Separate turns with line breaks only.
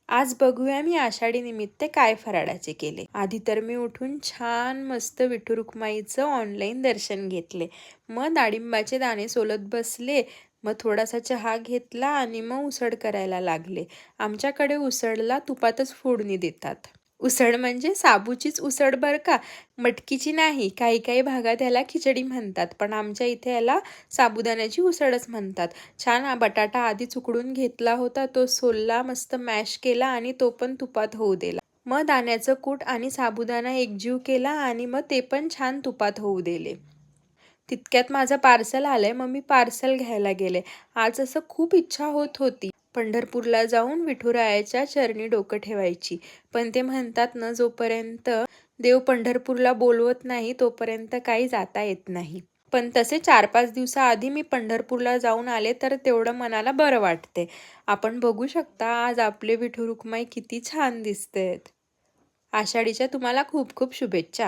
आज बघूया मी आषाढी निमित्त काय फराळाचे केले। आधी तर मी उठून छान मस्त विठू रुक्माईचं ऑनलाईन दर्शन घेतले। मग डाळिंबाचे दाणे सोलत बसले। मग थोडासा चहा घेतला आणि मग उसळ करायला लागले। आमच्याकडे उसळला तुपातच फोडणी देतात। उसळ म्हणजे साबूचीच उसळ बरं का, मटकीची नाही। काही काही भागात याला खिचडी म्हणतात, पण आमच्या इथे याला साबुदाण्याची उसळच म्हणतात। छान बटाटा आधीच उकडून घेतला होता, तो सोलला, मस्त मॅश केला आणि तो पण तुपात होऊ दिला। मग दाण्याचं कूट आणि साबुदाणा एकजीव केला आणि मग ते पण छान तुपात होऊ दिले। तितक्यात माझं पार्सल आलंय, मग मी पार्सल घ्यायला गेले। आज असं खूप इच्छा होत होती पंढरपूरला जाऊन विठुरायाच्या चरणी डोकं ठेवायची, पण ते म्हणतात ना, जोपर्यंत देव पंढरपूरला बोलवत नाही तोपर्यंत काही जाता येत नाही। पण तसे 4-5 दिवसाआधी मी पंढरपूरला जाऊन आले, तर तेवढं मनाला बरं वाटते। आपण बघू शकता आज आपले विठू रुक्माई किती छान दिसतेत। आषाढीच्या तुम्हाला खूप खूप शुभेच्छा।